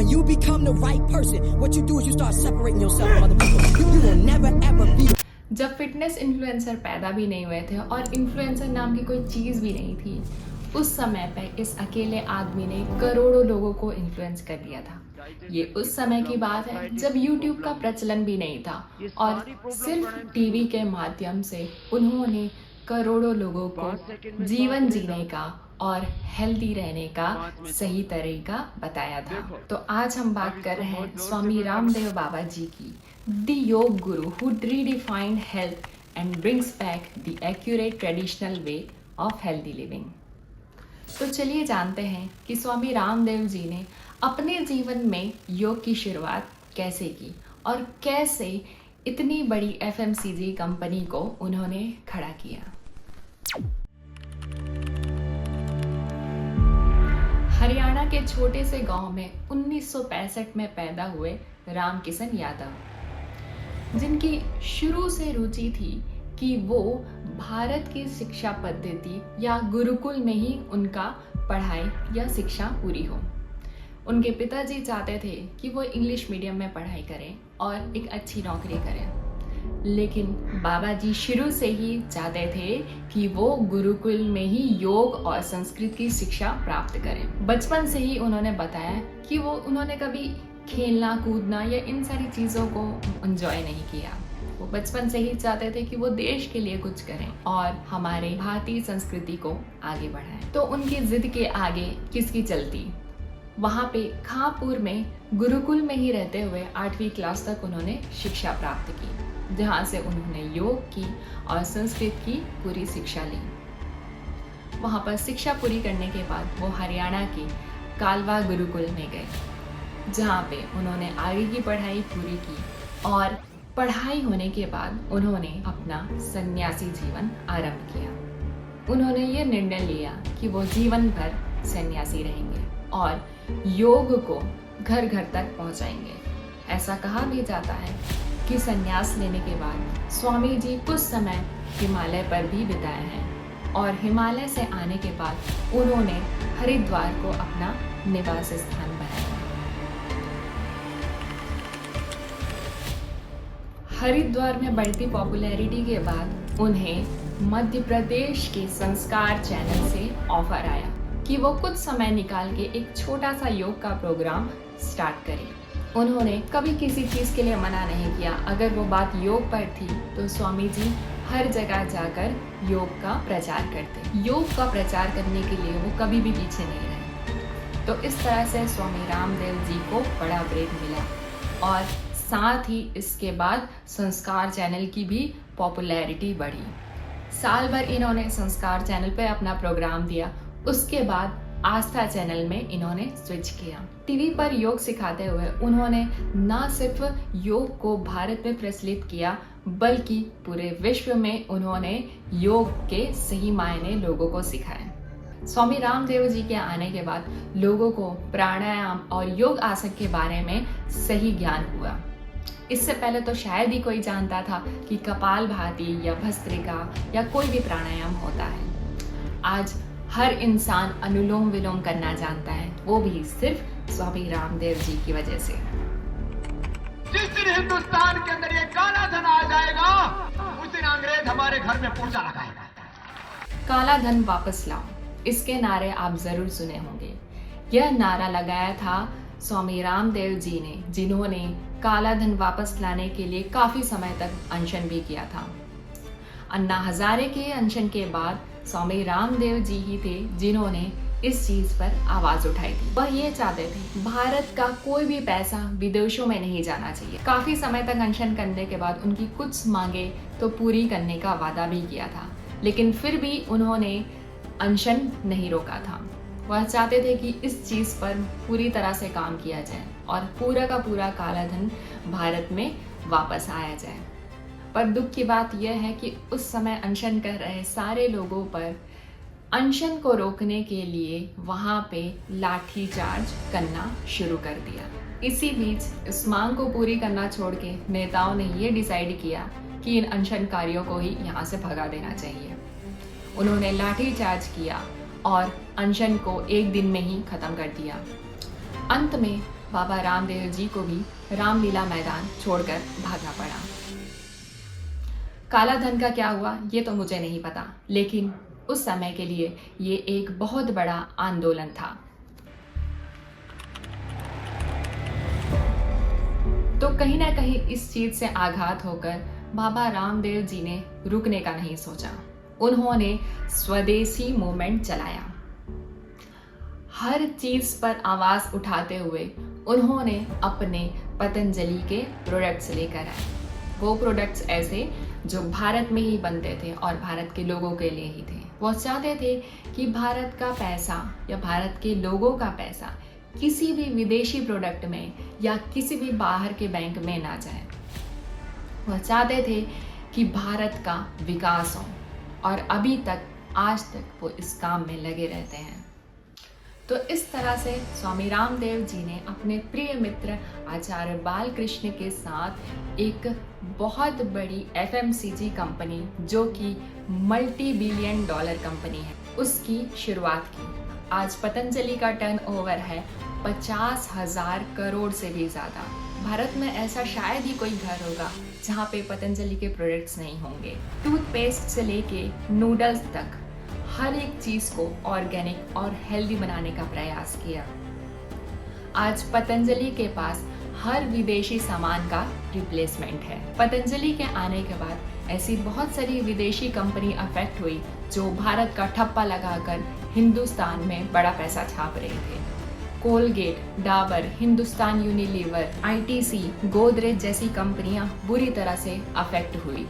When you become the right person, what you do is you start separating yourself from other people. You will never ever be. जब fitness influencer पैदा भी नहीं हुए थे और influencer नाम की कोई चीज़ भी नहीं थी, उस समय पे इस अकेले आदमी ने करोड़ों लोगों को इन्फ्लुएंस कर दिया था। ये उस समय की बात है जब YouTube का प्रचलन भी नहीं था और सिर्फ टीवी के माध्यम से उन्होंने करोड़ों लोगों को जीवन जीने का और हेल्दी रहने का सही तरीका बताया था। तो आज हम बात कर रहे हैं स्वामी रामदेव बाबा जी की, the yoga guru who redefined health and brings back the accurate traditional way of healthy living. तो चलिए जानते हैं कि स्वामी रामदेव जी ने अपने जीवन में योग की शुरुआत कैसे की और कैसे इतनी बड़ी FMCG कंपनी को उन्होंने खड़ा किया। हरियाणा के छोटे से गांव में 1965 में पैदा हुए रामकिशन यादव, जिनकी शुरू से रुचि थी कि वो भारत की शिक्षा पद्धति या गुरुकुल में ही उनका पढ़ाई या शिक्षा पूरी हो। उनके पिताजी चाहते थे कि वो इंग्लिश मीडियम में पढ़ाई करें और एक अच्छी नौकरी करें, लेकिन बाबा जी शुरू से ही चाहते थे कि वो गुरुकुल में ही योग और संस्कृत की शिक्षा प्राप्त करें। बचपन से ही उन्होंने बताया कि उन्होंने कभी खेलना कूदना या इन सारी चीज़ों को एंजॉय नहीं किया। वो बचपन से ही चाहते थे कि वो देश के लिए कुछ करें और हमारे भारतीय संस्कृति को आगे बढ़ाएं। तो उनकी जिद के आगे किसकी चलती। वहाँ पे खांपुर में गुरुकुल में ही रहते हुए 8वीं क्लास तक उन्होंने शिक्षा प्राप्त की, जहाँ से उन्होंने योग की और संस्कृत की पूरी शिक्षा ली। वहाँ पर शिक्षा पूरी करने के बाद वो हरियाणा के कालवा गुरुकुल में गए, जहाँ पे उन्होंने आगे की पढ़ाई पूरी की और पढ़ाई होने के बाद उन्होंने अपना सन्यासी जीवन आरंभ किया। उन्होंने ये निर्णय लिया कि वो जीवन भर सन्यासी रहेंगे और योग को घर घर तक पहुंचाएंगे। ऐसा कहा भी जाता है कि सन्यास लेने के बाद स्वामी जी कुछ समय हिमालय पर भी बिताए हैं और हिमालय से आने के बाद उन्होंने हरिद्वार को अपना निवास स्थान बनाया। हरिद्वार में बढ़ती पॉपुलैरिटी के बाद उन्हें मध्य प्रदेश के संस्कार चैनल से ऑफर आया कि वो कुछ समय निकाल के एक छोटा सा योग का प्रोग्राम स्टार्ट करें। उन्होंने कभी किसी चीज़ के लिए मना नहीं किया। अगर वो बात योग पर थी तो स्वामी जी हर जगह जाकर योग का प्रचार करते। योग का प्रचार करने के लिए वो कभी भी पीछे नहीं रहे। तो इस तरह से स्वामी रामदेव जी को बड़ा ब्रेक मिला और साथ ही इसके बाद संस्कार चैनल की भी पॉपुलैरिटी बढ़ी। साल भर इन्होंने संस्कार चैनल पे अपना प्रोग्राम दिया। उसके बाद आस्था चैनल में इन्होंने स्विच किया। टीवी पर योग सिखाते हुए उन्होंने न सिर्फ योग को भारत में प्रचलित किया, बल्कि पूरे विश्व में उन्होंने योग के सही मायने लोगों को सिखाए। स्वामी रामदेव जी के आने के बाद लोगों को प्राणायाम और योग आसन के बारे में सही ज्ञान हुआ। इससे पहले तो शायद ही कोई जानता था कि कपालभाति या भस्त्रिका या कोई भी प्राणायाम होता है। आज हर इंसान अनुलोम विलोम करना जानता है, वो भी सिर्फ स्वामी रामदेव जी की वजह से। जिस दिन हिंदुस्तान के अंदर ये काला धन आ जाएगा, उस दिन अंग्रेज हमारे घर में पूजा लगाएगा। काला धन वापस लाओ, इसके नारे आप जरूर सुने होंगे। यह नारा लगाया था स्वामी रामदेव जी ने, जिन्होंने काला धन वापस लाने के लिए काफी समय तक अनशन भी किया था। अन्ना हजारे के अनशन के बाद स्वामी रामदेव जी ही थे जिन्होंने इस चीज पर आवाज उठाई थी। वह ये चाहते थे भारत का कोई भी पैसा विदेशों में नहीं जाना चाहिए। काफी समय तक अनशन करने के बाद उनकी कुछ मांगे तो पूरी करने का वादा भी किया था, लेकिन फिर भी उन्होंने अनशन नहीं रोका था। वह चाहते थे कि इस चीज पर पूरी तरह से काम किया जाए और पूरा का पूरा काला धन भारत में वापस आया जाए। पर दुख की बात यह है कि उस समय अनशन कर रहे सारे लोगों पर अनशन को रोकने के लिए वहाँ पे लाठीचार्ज करना शुरू कर दिया। इसी बीच इस मांग को पूरी करना छोड़ के नेताओं ने ये डिसाइड किया कि इन अनशनकारियों को ही यहाँ से भगा देना चाहिए। उन्होंने लाठीचार्ज किया और अनशन को एक दिन में ही खत्म कर दिया। अंत में बाबा रामदेव जी को भी रामलीला मैदान छोड़कर भागना पड़ा। काला धन का क्या हुआ ये तो मुझे नहीं पता, लेकिन उस समय के लिए ये एक बहुत बड़ा आंदोलन था। तो कहीं ना कहीं इस चीज से आघात होकर बाबा रामदेव जी ने रुकने का नहीं सोचा। उन्होंने स्वदेशी मूवमेंट चलाया। हर चीज पर आवाज उठाते हुए उन्होंने अपने पतंजलि के प्रोडक्ट्स लेकर आए। वो प्रोडक्ट्स ऐसे जो भारत में ही बनते थे और भारत के लोगों के लिए ही थे। वो चाहते थे कि भारत का पैसा या भारत के लोगों का पैसा किसी भी विदेशी प्रोडक्ट में या किसी भी बाहर के बैंक में ना जाए। वह चाहते थे कि भारत का विकास हो, और अभी तक आज तक वो इस काम में लगे रहते हैं। तो इस तरह से स्वामी रामदेव जी ने अपने प्रिय मित्र आचार्य बालकृष्ण के साथ एक बहुत बड़ी FMCG कंपनी, जो कि multi-billion dollar कंपनी है, उसकी शुरुआत की। आज पतंजलि का टर्नओवर है 50,000 करोड़ से भी ज़्यादा। भारत में ऐसा शायद ही कोई घर होगा जहाँ पे पतंजलि के प्रोडक्ट्स नहीं होंगे। टूथपेस्ट से लेके नूडल्स तक हर एक चीज़ को ऑर्गेनिक और हेल्दी बनाने का प्रयास किया। आज पतंजलि के पास हर विदेशी सामान का रिप्लेसमेंट है। पतंजलि के आने के बाद ऐसी बहुत सारी विदेशी कंपनी अफेक्ट हुई जो भारत का ठप्पा लगाकर हिंदुस्तान में बड़ा पैसा छाप रहे थे। Colgate, Dabur, Hindustan Unilever, ITC, Godrej जैसी कंपनियां बुरी तरह से अफेक्ट हुई।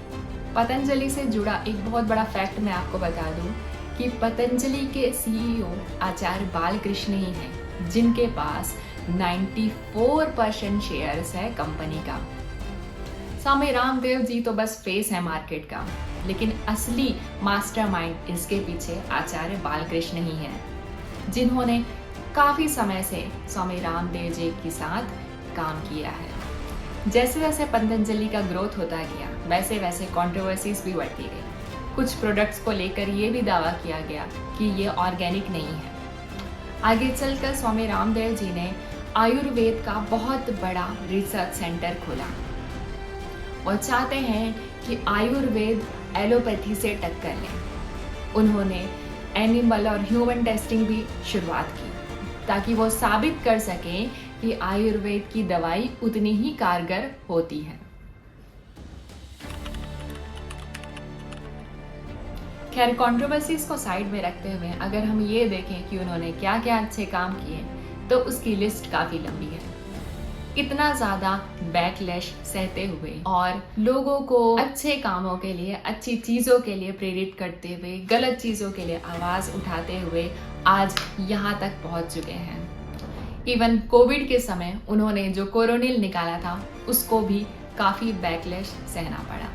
पतंजलि से जुड़ा एक बहुत बड़ा फैक्ट मैं आपको बता दूं कि पतंजलि के CEO आचार्य बालकृष्ण ही हैं, जिनके पास 94% शेयर्स है कंपनी का। स्वामी रामदेव जी तो बस फेस है मार्केट का, लेकिन असली मास्टरमाइंड इसके पीछे आचार्य बालकृष्ण ही हैं, जिन्होंने काफी समय से स्वामी रामदेव जी के साथ काम किया है। जैसे जैसे पतंजलि का ग्रोथ होता गया, वैसे वैसे कंट्रोवर्सीज भी बढ़ती गई। कुछ प्रोडक्ट्स को लेकर ये भी दावा किया गया कि ये ऑर्गेनिक नहीं है। आगे चलकर स्वामी रामदेव जी ने आयुर्वेद का बहुत बड़ा रिसर्च सेंटर खोला और चाहते हैं कि आयुर्वेद एलोपैथी से टक्कर ले। उन्होंने एनिमल और ह्यूमन टेस्टिंग भी शुरुआत की ताकि वो साबित कर सकें कि आयुर्वेद की दवाई उतनी ही कारगर होती है। खैर, कंट्रोवर्सीज को साइड में रखते हुए अगर हम ये देखें कि उन्होंने क्या क्या अच्छे काम किए, तो उसकी लिस्ट काफी लंबी है। इतना ज्यादा बैकलैश सहते हुए और लोगों को अच्छे कामों के लिए, अच्छी चीजों के लिए प्रेरित करते हुए, गलत चीजों के लिए आवाज उठाते हुए आज यहाँ तक पहुंच चुके हैं। इवन कोविड के समय उन्होंने जो कोरोनिल निकाला था, उसको भी काफी बैकलैश सहना पड़ा।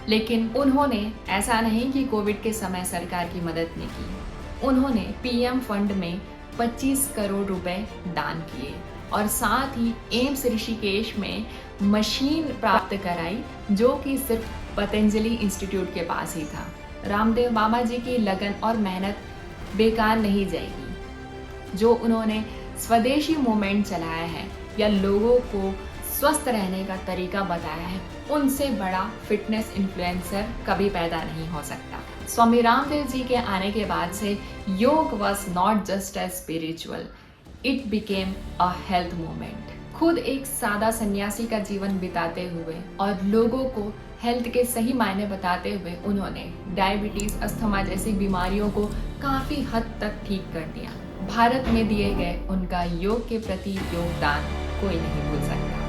लेकिन उन्होंने ऐसा नहीं कि कोविड के समय सरकार की मदद नहीं की। उन्होंने PM फंड में 25 करोड़ रुपए दान किए और साथ ही एम्स ऋषिकेश में मशीन प्राप्त कराई, जो कि सिर्फ पतंजलि इंस्टीट्यूट के पास ही था। रामदेव बाबा जी की लगन और मेहनत बेकार नहीं जाएगी। जो उन्होंने स्वदेशी मूवमेंट चलाया है या लोगों को स्वस्थ रहने का तरीका बताया है, उनसे बड़ा फिटनेस इन्फ्लुएंसर कभी पैदा नहीं हो सकता। स्वामी रामदेव जी के आने के बाद से योग was not just a spiritual, it became a health movement. खुद एक सादा सन्यासी का जीवन बिताते हुए और लोगों को हेल्थ के सही मायने बताते हुए उन्होंने डायबिटीज, अस्थमा जैसी बीमारियों को काफी हद तक ठीक कर दिया। भारत में दिए गए उनका योग के प्रति योगदान कोई नहीं भूल सकता।